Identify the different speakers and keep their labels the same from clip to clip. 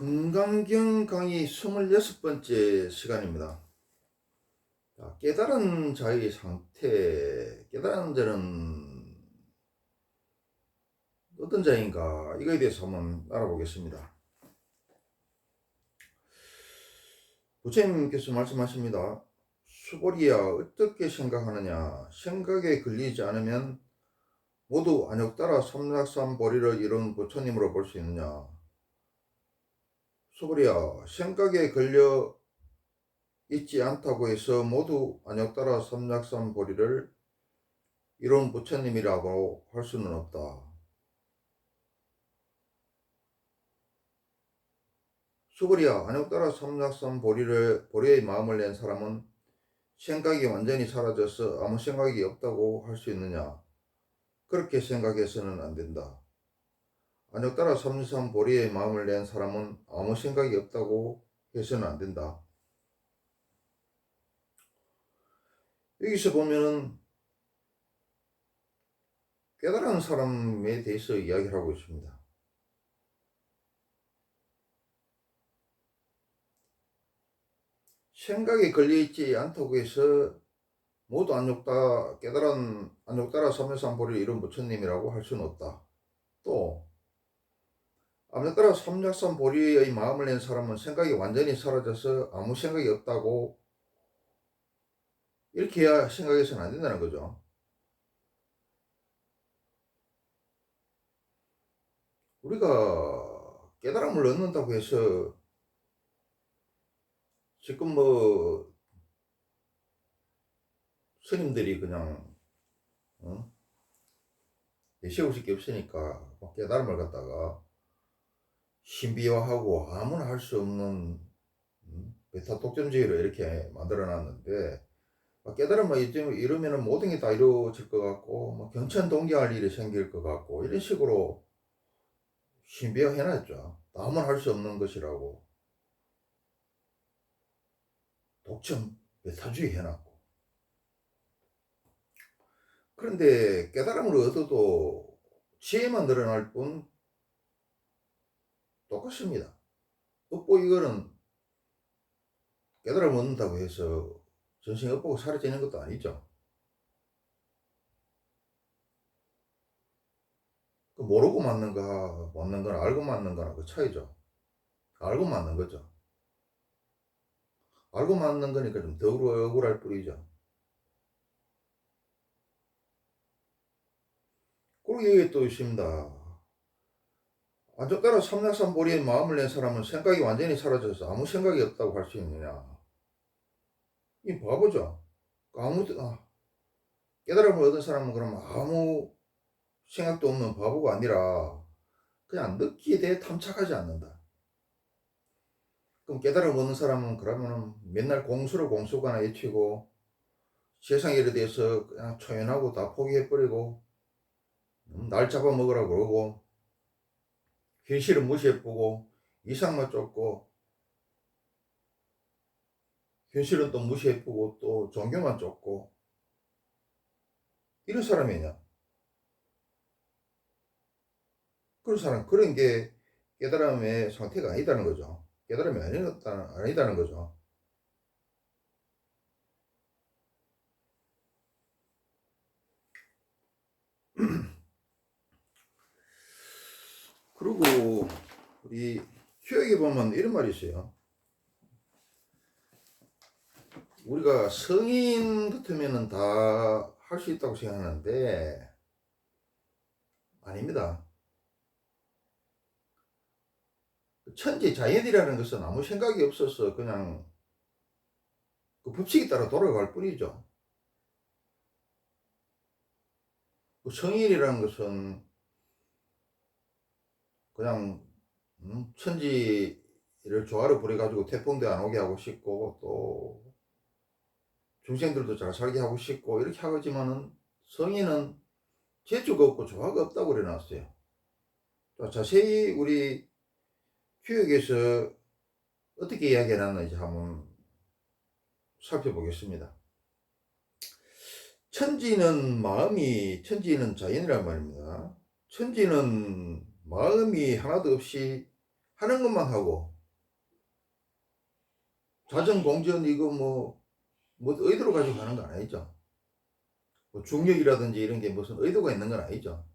Speaker 1: 금강경 강의 26번째 시간입니다. 깨달은 자의 상태, 깨달은 자는 어떤 자인가, 이거에 대해서 한번 알아보겠습니다. 부처님께서 말씀하십니다. 수보리야, 어떻게 생각하느냐? 생각에 걸리지 않으면 모두 안욕따라 삼락삼보리를 이룬 부처님으로 볼 수 있느냐? 수보리야, 생각에 걸려 있지 않다고 해서 모두 안욕따라 삼락삼보리를 이룬 부처님이라고 할 수는 없다. 수보리야, 안욕따라 삼락삼보리의 마음을 낸 사람은 생각이 완전히 사라져서 아무 생각이 없다고 할 수 있느냐? 그렇게 생각해서는 안 된다. 안욕따라 삼락삼보리의 마음을 낸 사람은 아무 생각이 없다고 해서는 안 된다. 여기서 보면은 깨달은 사람에 대해서 이야기를 하고 있습니다. 생각에 걸려있지 않다고 해서 모두 안욕따라 삼락삼보리를 이룬 부처님이라고 할 수는 없다. 또 안욕따라 삼락삼보리의 마음을 낸 사람은 생각이 완전히 사라져서 아무 생각이 없다고 이렇게 생각해서는 안 된다는 거죠. 우리가 깨달음을 얻는다고 해서 지금 스님들이 그냥 내세울 게 없으니까 깨달음을 갖다가 신비화하고 아무나 할 수 없는 베타 독점주의로 이렇게 만들어 놨는데, 깨달음을 이루면 모든 게 다 이루어질 것 같고 경천동기할 일이 생길 것 같고 이런 식으로 신비화 해놨죠. 아무나 할 수 없는 것이라고 독점 베타주의 해놨고. 그런데 깨달음을 얻어도 지혜만 늘어날 뿐 똑같습니다. 이거는 깨달음을 얻는다고 해서 전생이 엇보고 사라지는 것도 아니죠. 모르고 맞는가 맞는 거나 알고 맞는 거나 그 차이죠. 알고 맞는 거죠. 알고 맞는 거니까 좀 더 억울할 뿐이죠. 그리고 여기 또 있습니다. 안쪽따라 삼락삼보리의 마음을 낸 사람은 생각이 완전히 사라져서 아무 생각이 없다고 할 수 있느냐? 이 바보죠. 깨달음을 얻은 사람은 그러면 아무 생각도 없는 바보가 아니라 그냥 느끼에 대해 탐착하지 않는다. 그럼 깨달음을 얻는 사람은 그러면은 맨날 공수거나 외치고 세상 일에 대해서 그냥 초연하고 다 포기해버리고 날 잡아먹으라고 그러고 현실은 무시해보고 이상만 쫓고 현실은 또 무시해보고 또 종교만 쫓고 이런 사람이냐? 그런 게 깨달음의 상태가 아니다는 거죠. 깨달음이 아니다는 거죠. 그리고 우리 교육에 보면 이런 말이 있어요. 우리가 성인 같으면 다 할 수 있다고 생각하는데 아닙니다. 천지 자연이라는 것은 아무 생각이 없어서 그냥 그 법칙에 따라 돌아갈 뿐이죠. 성인이라는 것은 그냥 천지를 조화를 부려가지고 태풍도 안 오게 하고 싶고 또 중생들도 잘 살게 하고 싶고 이렇게 하지만은 성인은 재주가 없고 조화가 없다고 그래놨어요. 자세히 우리 교육에서 어떻게 이야기해놨는지 한번 살펴보겠습니다. 천지는 자연이란 말입니다. 천지는 마음이 하나도 없이 하는 것만 하고 자전공전 이거 뭐 의도로 가지고 하는 건 아니죠. 뭐 중력이라든지 이런 게 무슨 의도가 있는 건 아니죠.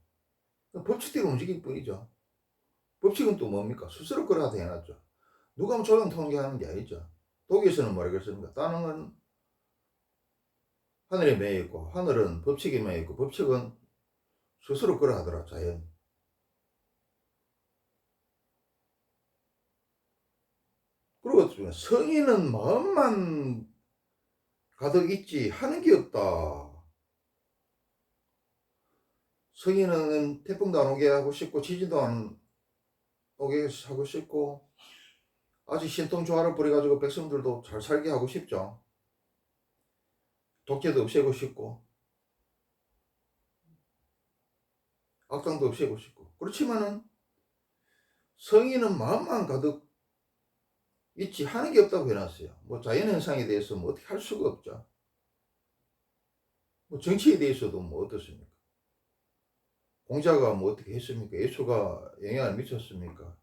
Speaker 1: 법칙대로 움직일 뿐이죠. 법칙은 또 뭡니까? 스스로 그러다 해놨죠. 누가 뭐 조정 통제하는 게 아니죠. 독일에서는 뭐라 그랬습니까? 땅은 하늘에 매여 있고 하늘은 법칙에 매여 있고 법칙은 스스로 그러하더라 자연. 그리고 성인은 마음만 가득 있지 하는 게 없다. 성인은 태풍도 안 오게 하고 싶고 지진도 안 오게 하고 싶고 아직 신통조화를 부려가지고 백성들도 잘 살게 하고 싶죠. 독재도 없애고 싶고 악당도 없애고 싶고. 그렇지만은 성인은 마음만 가득 있지 하는 게 없다고 해놨어요. 뭐 자연현상에 대해서 뭐 어떻게 할 수가 없죠. 뭐 정치에 대해서도 뭐 어떻습니까? 공자가 뭐 어떻게 했습니까? 예수가 영향을 미쳤습니까?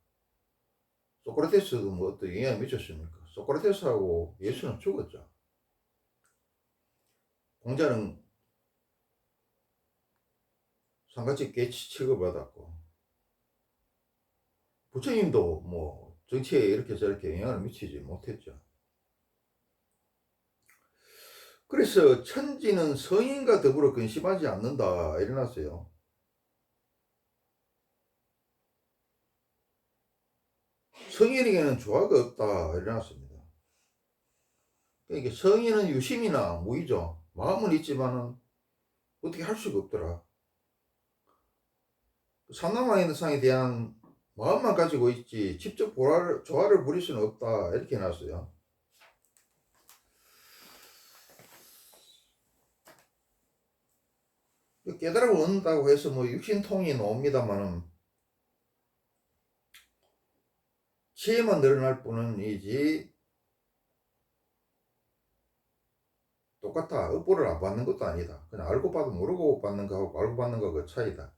Speaker 1: 소크라테스도 뭐 어떤 영향을 미쳤습니까? 소크라테스하고 예수는 죽었죠. 공자는 상가집 개치 취급받았고 부처님도 뭐 정치에 이렇게 저렇게 영향을 미치지 못했죠. 그래서 천지는 성인과 더불어 근심하지 않는다 일어났어요. 성인에게는 조화가 없다 일어났습니다. 그러니까 성인은 유심이나 무의죠. 마음은 있지만은 어떻게 할 수가 없더라. 삼남하인상에 대한 마음만 가지고 있지 직접 조화를 부릴 수는 없다 이렇게 해놨어요. 깨달음을 얻는다고 해서 뭐 육신통이 나옵니다만은 지혜만 늘어날 뿐이지 똑같아. 업보를 안 받는 것도 아니다. 그냥 알고 봐도 모르고 받는 거하고 알고 받는 거 그 차이다.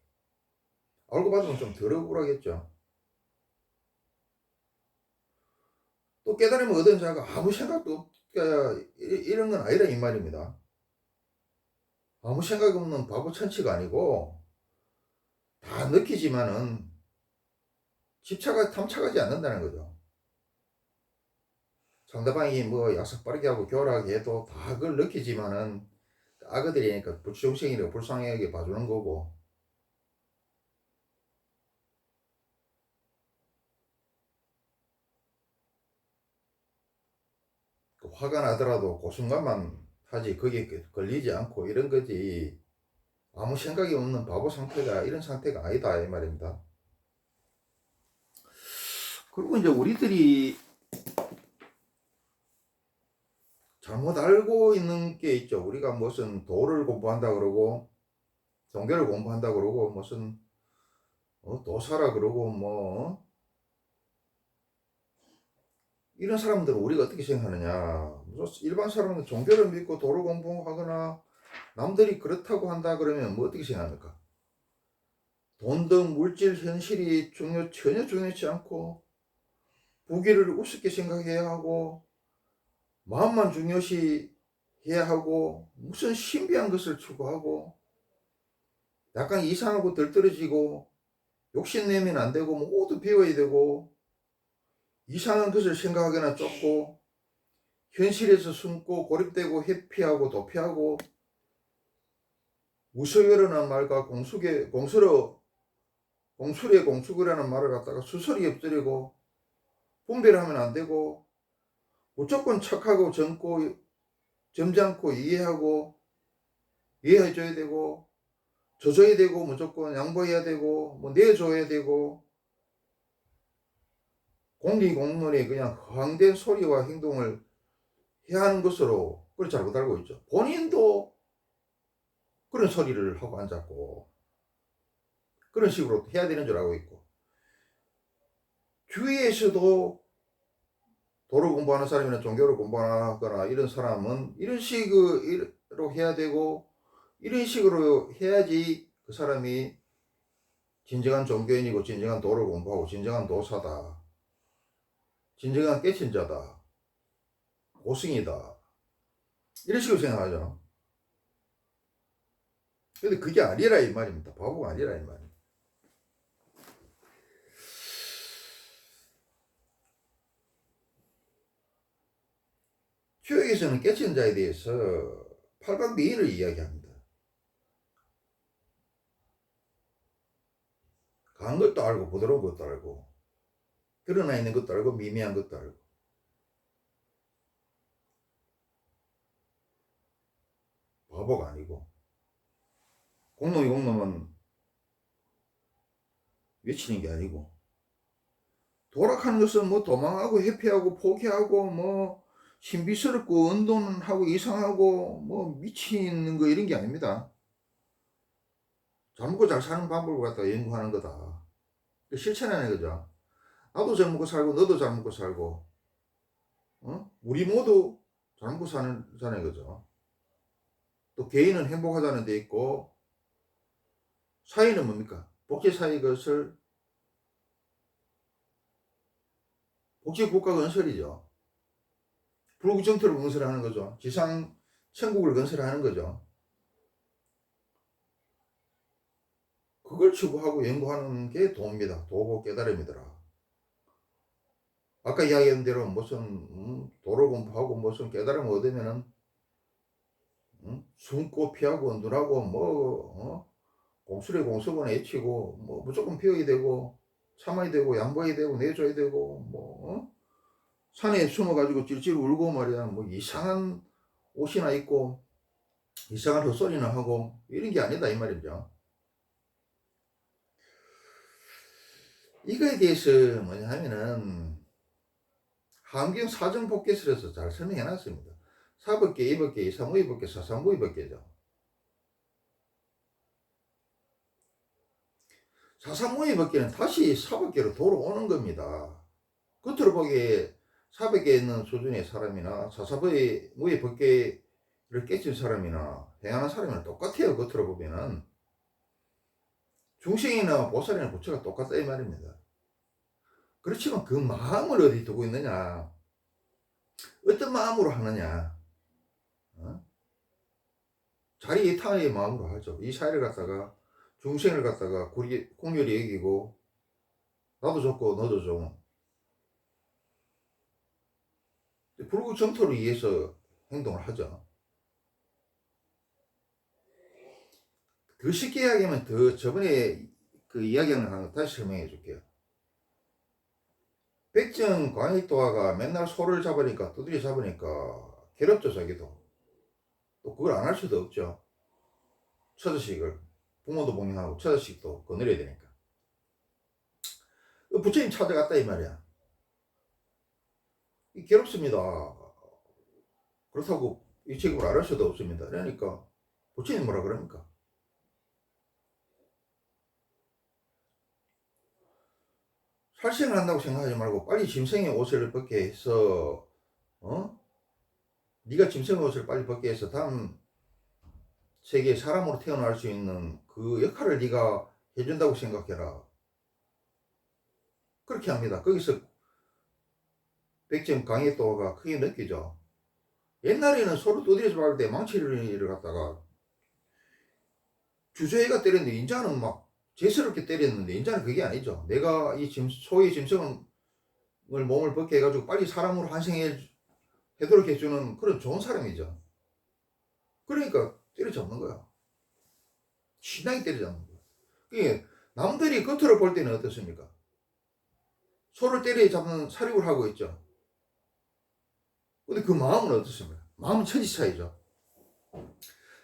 Speaker 1: 알고 받으면 좀 덜 억울하겠죠. 또 깨달음을 얻은 자가 아무 생각도 없게 이런 건 아니라 이 말입니다. 아무 생각 없는 바보 천치가 아니고 다 느끼지만은 탐착하지 않는다는 거죠. 상대방이 뭐 약속 빠르게 하고 교활하게 해도 다 그걸 느끼지만은 악어들이니까 불충성이라고 불쌍하게 봐주는 거고 화가 나더라도 그 순간만 하지 거기에 걸리지 않고 이런 거지 아무 생각이 없는 바보 상태가 이런 상태가 아니다 이 말입니다. 그리고 이제 우리들이 잘못 알고 있는 게 있죠. 우리가 무슨 도를 공부한다 그러고 종교를 공부한다 그러고 무슨 도사라 그러고 뭐 이런 사람들은 우리가 어떻게 생각하느냐. 일반 사람은 종교를 믿고 도를 공부하거나 남들이 그렇다고 한다 그러면 뭐 어떻게 생각합니까? 돈 등 물질 현실이 전혀 중요치 않고 부귀를 우습게 생각해야 하고 마음만 중요시 해야 하고 무슨 신비한 것을 추구하고 약간 이상하고 덜떨어지고 욕심내면 안 되고 모두 비워야 되고 이상한 것을 생각하거나 쫓고 현실에서 숨고 고립되고 회피하고 도피하고 무서워라는 말과 공술의 공수구라는 말을 갖다가 수설이 엎드리고 분별하면 안 되고 무조건 착하고 점잖고 이해하고 이해해줘야 되고 줘줘야 되고 무조건 양보해야 되고 뭐 내줘야 되고 공리공론에 그냥 허황된 소리와 행동을 해야 하는 것으로 그걸 잘못 알고 있죠. 본인도 그런 소리를 하고 앉았고 그런 식으로 해야 되는 줄 알고 있고 주위에서도 도를 공부하는 사람이나 종교를 공부하거나 이런 사람은 이런 식으로 해야 되고 이런 식으로 해야지 그 사람이 진정한 종교인이고 진정한 도를 공부하고 진정한 도사다. 진정한 깨친 자다, 고승이다, 이런 식으로 생각하죠. 근데 그게 아니라 이 말입니다. 바보가 아니라 이 말입니다. 교육에서는 깨친 자에 대해서 팔각미인을 이야기합니다. 강한 것도 알고 부드러운 것도 알고 드러나 있는 것도 알고 미미한 것도 알고. 바보가 아니고. 공놈이 공놈은 외치는 게 아니고, 도락하는 것은 뭐 도망하고 회피하고 포기하고 뭐 신비스럽고 운동하고 이상하고 뭐 미치는 거 이런 게 아닙니다. 잘 먹고 잘 사는 방법을 갖다가 연구하는 거다. 실천하는 거죠. 나도 잘 먹고 살고 너도 잘 먹고 살고, 우리 모두 잘 먹고 사는 거죠. 또 개인은 행복하다는 데 있고, 사회는 뭡니까? 복지사회 것을 복지국가 건설이죠. 불구정토를 건설하는 거죠. 지상 천국을 건설하는 거죠. 그걸 추구하고 연구하는 게 도입니다. 도고 깨달음이더라. 아까 이야기한 대로 무슨 도를 공부하고 무슨 깨달음을 얻으면은 숨고 피하고 눈하고 뭐 공수래 공수건 애치고 뭐 무조건 피워야 되고 참아야 되고 양보해야 되고 내줘야 되고 뭐 산에 숨어가지고 찔찔 울고 말이야 뭐 이상한 옷이나 입고 이상한 헛소리나 하고 이런 게 아니다 이 말이죠. 이거에 대해서 뭐냐 하면은 함경 사정법계설에서 잘 설명해 놨습니다. 사법계, 이법계, 이사무이법계, 사사무이법계죠. 사사무이법계는 다시 사법계로 돌아오는 겁니다. 겉으로 보기에 사법계에 있는 수준의 사람이나 사사무이법계를 깨친 사람이나 행하는 사람이나 똑같아요. 겉으로 보면은 중생이나 보살이나 부처가 똑같다 이 말입니다. 그렇지만 그 마음을 어디 두고 있느냐, 어떤 마음으로 하느냐, 자리 이타의 마음으로 하죠. 이 사회를 갖다가 중생을 갖다가 공열히 여기고 나도 좋고 너도 좋은 불구정토를 위해서 행동을 하죠. 더 쉽게 이야기하면 더 저번에 그 이야기하는 거 다시 설명해 줄게요. 백정 광익도화가 맨날 소를 잡으니까 두드려 잡으니까 괴롭죠 자기도. 또 그걸 안 할 수도 없죠. 처자식을 부모도 봉양하고 처자식도 거느려야 되니까. 부처님 찾아갔다 이 말이야. 괴롭습니다. 그렇다고 이 책임을 안 할 수도 없습니다. 그러니까 부처님 뭐라 그럽니까? 살생을 한다고 생각하지 말고 빨리 짐승의 옷을 벗게 해서 네가 짐승의 옷을 빨리 벗게 해서 다음 세계에 사람으로 태어날 수 있는 그 역할을 네가 해준다고 생각해라. 그렇게 합니다. 거기서 백점 강의도가 크게 느끼죠. 옛날에는 서로 두드려 잡을 때 망치를 갖다가 주저해가 때렸는데 인자는 막 재스럽게 때렸는데 인자는 그게 아니죠. 내가 이 소의 짐승을 몸을 벗게 해가지고 빨리 사람으로 환생하도록 해주는 그런 좋은 사람이죠. 그러니까 때려잡는 거야. 신나게 때려잡는 거야. 그게 남들이 겉으로 볼 때는 어떻습니까? 소를 때려잡는 사륙을 하고 있죠. 근데 그 마음은 어떻습니까? 마음은 천지 차이죠.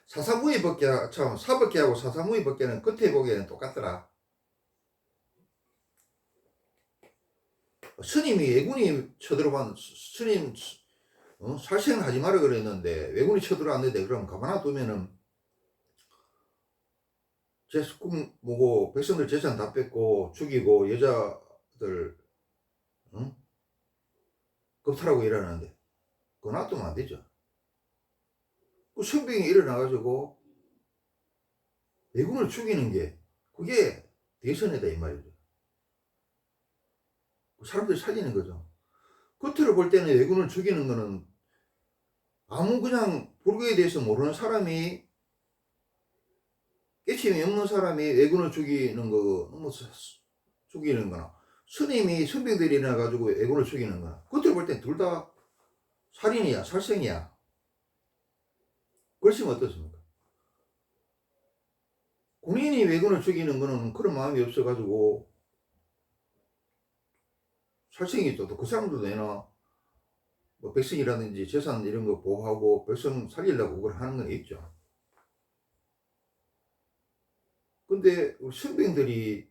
Speaker 1: 사사무의 법계처럼 사법계하고 사사무의 법계는 겉에 보기에는 똑같더라. 스님이 외군이 쳐들어간 스님 살생을 하지 마라 그랬는데 외군이 쳐들어왔는데 그럼 가만히 두면은 제 숙금 뭐고 백성들 재산 다 뺏고 죽이고 여자들 겁탈하고 일하는데 그거 놔두면 안 되죠. 그 성병이 일어나가지고 외군을 죽이는 게 그게 대선이다 이 말이죠. 사람들이 살리는 거죠. 겉으로 볼 때는 외군을 죽이는 거는 아무 그냥 불교에 대해서 모르는 사람이, 깨침이 없는 사람이 외군을 죽이는 거, 뭐 죽이는 거나, 스님이 선병들이 일어나가지고 외군을 죽이는 거나, 겉으로 볼 땐 둘 다 살인이야, 살생이야. 그러시면 어떻습니까? 군인이 외군을 죽이는 거는 그런 마음이 없어가지고 살생이죠. 또 그 사람들도 내나 뭐 백성이라든지 재산 이런 거 보호하고 백성 살리려고 그걸 하는 건 있죠. 근데 우리 선병들이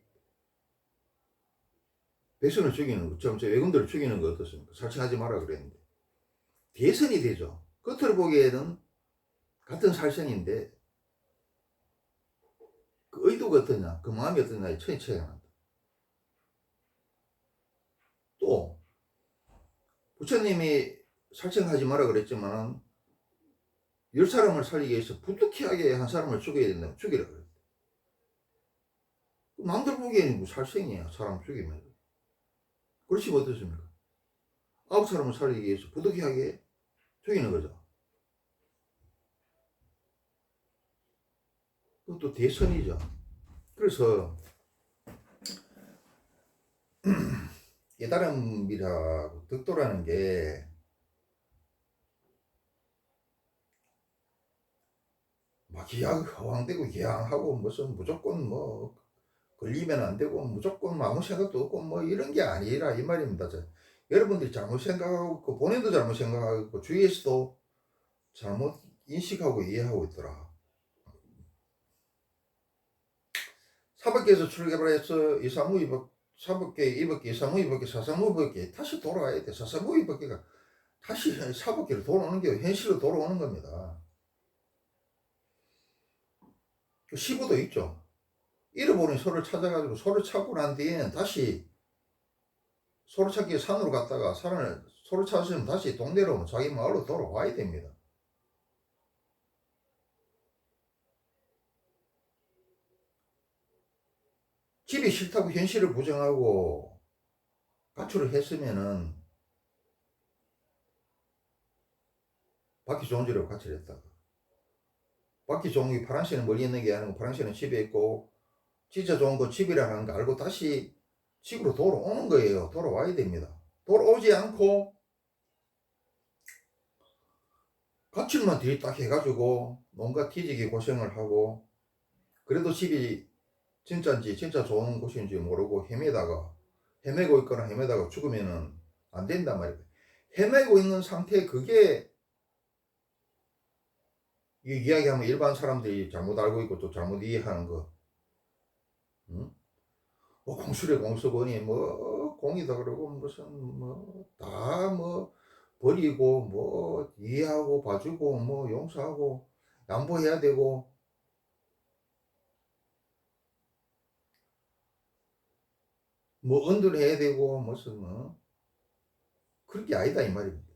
Speaker 1: 백성을 죽이는 거, 저 외군들을 죽이는 거 어떻습니까? 살생하지 마라 그랬는데 대선이 되죠. 겉으로 보기에는 같은 살생인데 그 의도가 어떠냐, 그 마음이 어떠냐에 천이 차이가 난다. 또 부처님이 살생하지 마라 그랬지만 10사람을 살리기 위해서 부득이하게 한 사람을 죽여야 된다면 죽이라 그랬다. 남들 보기에는 뭐 살생이야, 사람 죽이면. 그렇지면 어떻습니까? 9사람을 살리기 위해서 부득이하게 죽이는 거죠. 그것도 대선이죠. 그래서 깨달음이라고 득도라는 게 막 허황되고 기양하고 무슨 무조건 뭐 걸리면 안 되고 무조건 아무 생각도 없고 뭐 이런 게 아니라 이 말입니다. 여러분들이 잘못 생각하고 있고 본인도 잘못 생각하고 있고 주위에서도 잘못 인식하고 이해하고 있더라. 사법계에서 출개발해서 이사무이법, 사법계, 이법계, 이사무이법계, 사사무이법계 다시 돌아와야 돼. 사사무이법계가 다시 사법계로 돌아오는 게 현실로 돌아오는 겁니다. 시부도 있죠. 잃어버린 소를 찾아가지고 소를 찾고 난 뒤에는 다시 소를 찾기 위해 산으로 갔다가 소를 찾으면 다시 동네로 자기 마을로 돌아와야 됩니다. 집이 싫다고 현실을 부정하고 가출을 했으면은 받기 좋은 집으로 가출했다가, 받기 좋은 게 파랑새는 멀리 있는 게 아니고 파랑새는 집에 있고 진짜 좋은 거 집이라는 거 알고 다시 집으로 돌아오는 거예요. 돌아와야 됩니다. 돌아오지 않고 가출만 뒤딱 해가지고 뭔가 뒤지게 고생을 하고 그래도 집이 진짜인지 진짜 좋은 곳인지 모르고 헤매고 있거나 헤매다가 죽으면은 안 된단 말이에요. 헤매고 있는 상태, 그게 이야기하면 일반 사람들이 잘못 알고 있고 또 잘못 이해하는 거. 응? 뭐 공술의 공수거니 뭐 공이다 그러고 무슨 뭐 다 뭐 버리고 뭐 이해하고 봐주고 뭐 용서하고 양보해야 되고 뭐 은둔해야 되고 무슨 뭐 그런 게 아니다 이 말입니다.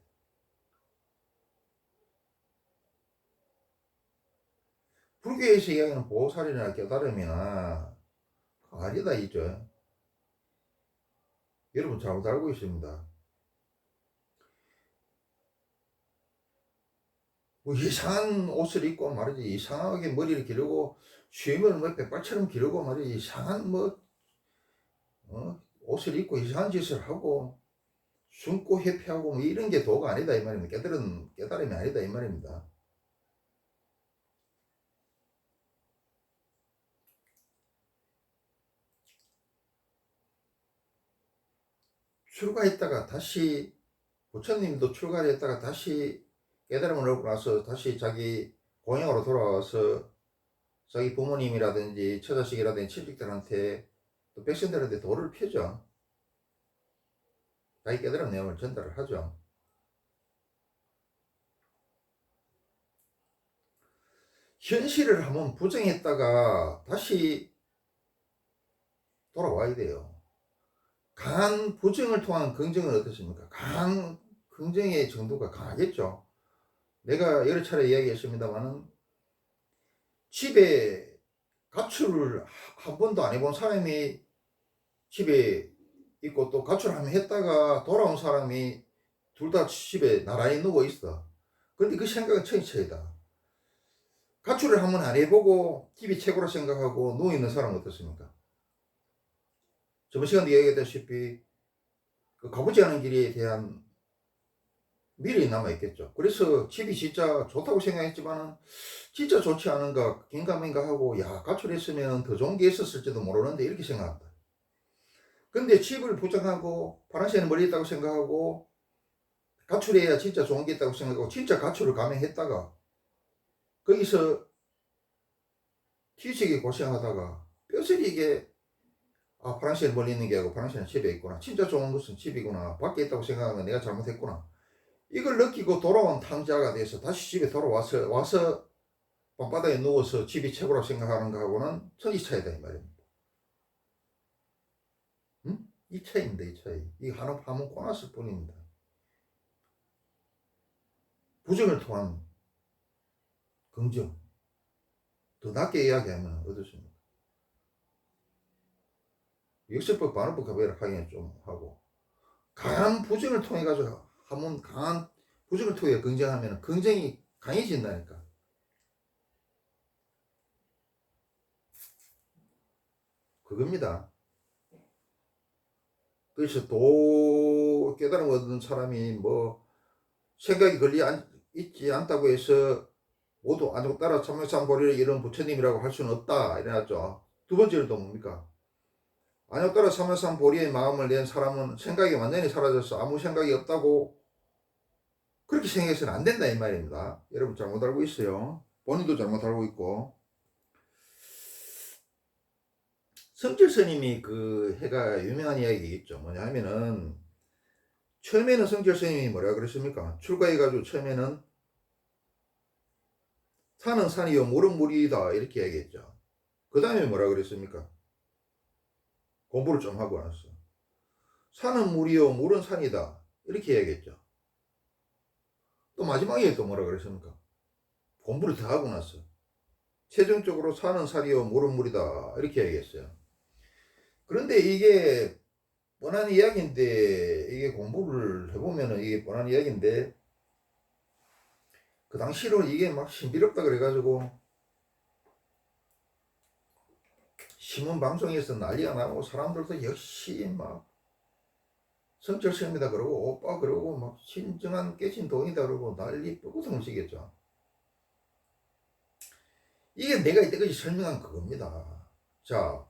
Speaker 1: 불교에서 이야기하는 보살이나 깨달음이나 아니다 이죠. 여러분 잘못 알고 있습니다. 뭐 이상한 옷을 입고 말이지, 이상하게 머리를 기르고 수염을 뭐 백발처럼 기르고 말이지, 이상한 뭐 옷을 입고 이상한 짓을 하고 숨고 회피하고 뭐 이런 게 도가 아니다 이 말입니다. 깨달음이 아니다 이 말입니다. 출가했다가 다시, 부처님도 출가를 했다가 다시 깨달음을 얻고 나서 다시 자기 고향으로 돌아와서 자기 부모님이라든지 처자식이라든지 친척들한테 또 백성들한테 도를 펴죠. 자기 깨달은 내용을 전달을 하죠. 현실을 한번 부정했다가 다시 돌아와야 돼요. 강한 부정을 통한 긍정은 어떻습니까? 강한 긍정의 정도가 강하겠죠. 내가 여러 차례 이야기했습니다만은 집에 가출을 한 번도 안 해본 사람이 집에 있고 또 가출을 한번 했다가 돌아온 사람이 둘 다 집에 나란히 누워 있어. 근데 그 생각은 천차이다. 가출을 한번 안 해보고 집이 최고로 생각하고 누워있는 사람은 어떻습니까? 저번 시간에 이야기했다시피 그 가보지 않은 길에 대한 미련이 남아있겠죠. 그래서 집이 진짜 좋다고 생각했지만은 진짜 좋지 않은가 긴가민가 하고 야 가출했으면 더 좋은 게 있었을지도 모르는데 이렇게 생각한다. 근데 집을 부정하고 파란새는 멀리 있다고 생각하고 가출해야 진짜 좋은 게 있다고 생각하고 진짜 가출을 감행했다가 거기서 뒤지게 고생하다가 뼈저리 이게 아 파란새는 멀리 있는 게 아니고 파란새는 집에 있구나. 진짜 좋은 것은 집이구나. 밖에 있다고 생각하면 내가 잘못했구나. 이걸 느끼고 돌아온 탕자가 돼서 다시 집에 돌아와서 방바닥에 누워서 집이 최고라고 생각하는 거하고는 천지 차이다 이 말입니다. 응? 이 차이입니다. 이 차이. 이거 하나 파면 꼬났을 뿐입니다. 부정을 통한 긍정. 더 낮게 이야기하면 어떻습니까? 역세법 반어법 가벼라 하기는 좀 하고 강한 부정을 통해 가지고 한번 강한 부정을 통해 긍정하면 긍정이 강해진다니까. 그겁니다. 그래서 또 깨달음 얻은 사람이 뭐 생각이 있지 않다고 해서 모두 안고 따라 참여삼보리를 이런 부처님이라고 할 수는 없다 이래놨죠. 두 번째는 또 뭡니까? 안고 따라 참여삼보리의 마음을 낸 사람은 생각이 완전히 사라져서 아무 생각이 없다고 그렇게 생각해서는 안 된다 이 말입니다. 여러분 잘못 알고 있어요. 본인도 잘못 알고 있고. 성철 스님이 그 해가 유명한 이야기 있죠. 뭐냐 하면은 처음에는 성철 스님이 뭐라 그랬습니까? 출가해가지고 처음에는 산은 산이요 물은 물이다 이렇게 얘기했죠. 그 다음에 뭐라 그랬습니까? 공부를 좀 하고 나서 산은 물이요 물은 산이다 이렇게 얘기했죠. 또 마지막에 또 뭐라 그랬습니까? 공부를 더 하고 나서 최종적으로 산은 산이요 물은 물이다 이렇게 얘기했어요. 그런데 이게 뻔한 이야기인데 이게 공부를 해보면은 이게 뻔한 이야기인데 그 당시로 이게 막 신비롭다 그래가지고 신문 방송에서 난리가 나고 사람들도 역시 막 성철스입니다 그러고 오빠 그러고 막 신정한 깨진 돈이다 그러고 난리 쁘구성을 치겠죠. 이게 내가 이때까지 설명한 그겁니다. 자,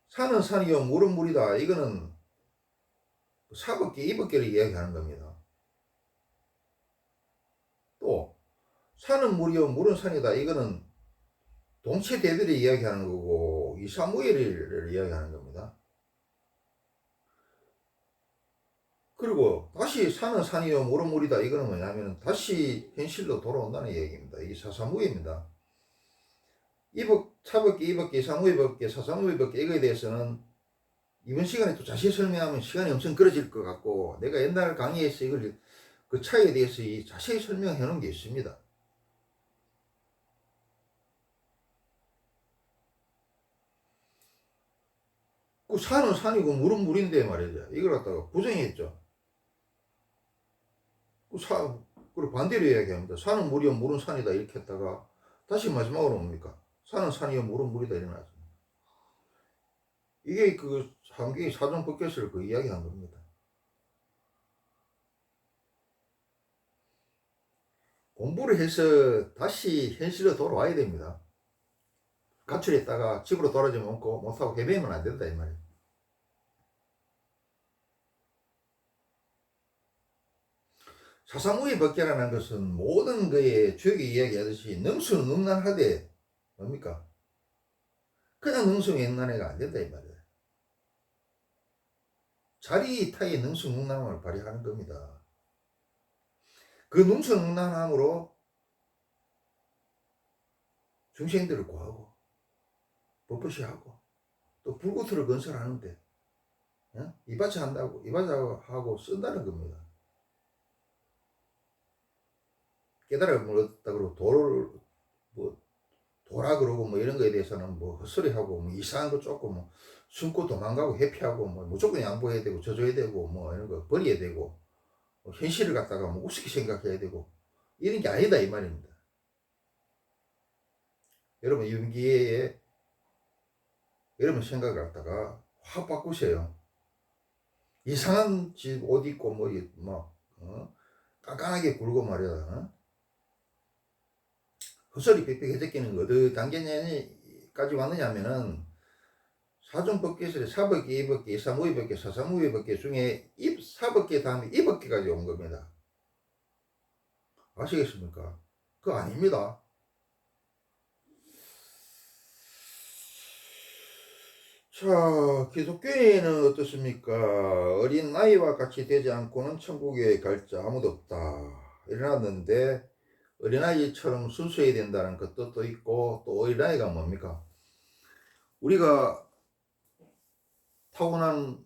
Speaker 1: 산은 산이요 물은 물이다 이거는 사법계 이법계를 이야기하는 겁니다. 또 산은 물이요 물은 산이다 이거는 동체대들을 이야기하는 거고 이사무엘을 이야기하는 겁니다. 그리고 다시 산은 산이요 물은 물이다 이거는 뭐냐면 다시 현실로 돌아온다는 얘기입니다. 이게 사사무예입니다. 차법계 이법계 사무예법계 사사무예법계 이거에 대해서는 이번 시간에 또 자세히 설명하면 시간이 엄청 길어질 것 같고 내가 옛날 강의에서 이걸 그 차이에 대해서 자세히 설명해 놓은 게 있습니다. 그 산은 산이고 물은 물인데 말이죠. 이걸 갖다가 부정했죠. 그리고 반대로 이야기합니다. 산은 물이요 물은 산이다 이렇게 했다가 다시 마지막으로 뭡니까? 산은 산이요 물은 물이다 이래놨습니다. 이게 그 한국의 사전법계서를 그 이야기한 겁니다. 공부를 해서 다시 현실로 돌아와야 됩니다. 가출했다가 집으로 돌아오지 못하고 헤매면 안 된다 이 말이에요. 사상우의 법계라는 것은 모든 그의 주역이 이야기하듯이 능수능란하되 뭡니까? 그냥 능수능란해가 안 된다 이 말이에요. 자리타의 능수능란함을 발휘하는 겁니다. 그 능수능란함으로 중생들을 구하고 법보시하고 또 불구틀을 건설하는데 이바차 한다고 이바차하고 쓴다는 겁니다. 깨달음을 얻었다 그러고 도를 뭐 도라 그러고 뭐 이런 거에 대해서는 뭐 헛소리하고 뭐 이상한 거 쫓고 뭐 숨고 도망가고 회피하고 뭐 무조건 양보해야 되고 져줘야 되고 뭐 이런 거 버려야 되고 현실을 갖다가 뭐 우습게 생각해야 되고 이런 게 아니다 이 말입니다. 여러분 윤기에 여러분 생각을 갖다가 확 바꾸세요. 이상한 집 옷 입고 막 깐깐하게 굴고 말이야. 헛소리 빽빽해졌기는 어느 단계까지 왔느냐면은 사전법계에서 사법계, 입법계, 사무의법계, 사사무의법계 중에 사법계 다음에 입법계까지 온 겁니다. 아시겠습니까? 그거 아닙니다. 자, 기독교인은 어떻습니까? 어린 아이와 같이 되지 않고는 천국에 갈 자 아무도 없다. 일어났는데 어린아이처럼 순수해야 된다는 그 뜻도 있고, 또 어린아이가 뭡니까? 우리가 타고난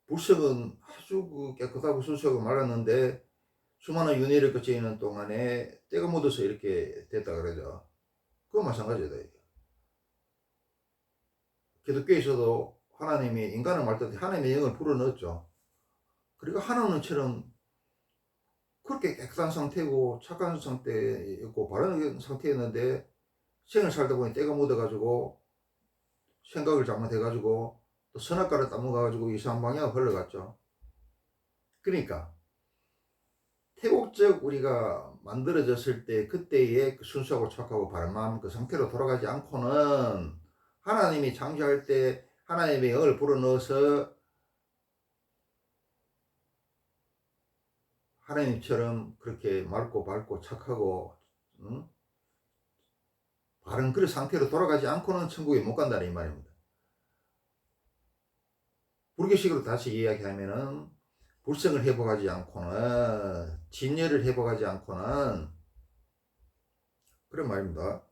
Speaker 1: 불성은 아주 깨끗하고 순수하고 말았는데 수많은 윤회를 거쳐 있는 동안에 때가 묻어서 이렇게 됐다 그러죠. 그거 마찬가지다. 기독교에서도 하나님이 인간을 만들 때 하나님의 영을 불어넣었죠. 그리고 하나님처럼 그렇게 깨끗한 상태고 착한 상태였고 바른 상태였는데 생을 살다 보니 때가 묻어가지고 생각을 잘못해가지고 또 선악과를 따먹어가지고 이상한 방향으로 흘러갔죠. 그러니까 태국적 우리가 만들어졌을 때 그때의 그 순수하고 착하고 바른 마음 그 상태로 돌아가지 않고는 하나님이 창조할 때 하나님의 영을 불어넣어서 하나님처럼 그렇게 맑고 밝고 착하고 바른 그런 상태로 돌아가지 않고는 천국에 못 간다는 이 말입니다. 불교식으로 다시 이야기하면은 불성을 회복하지 않고는 진열을 회복하지 않고는 그런 말입니다.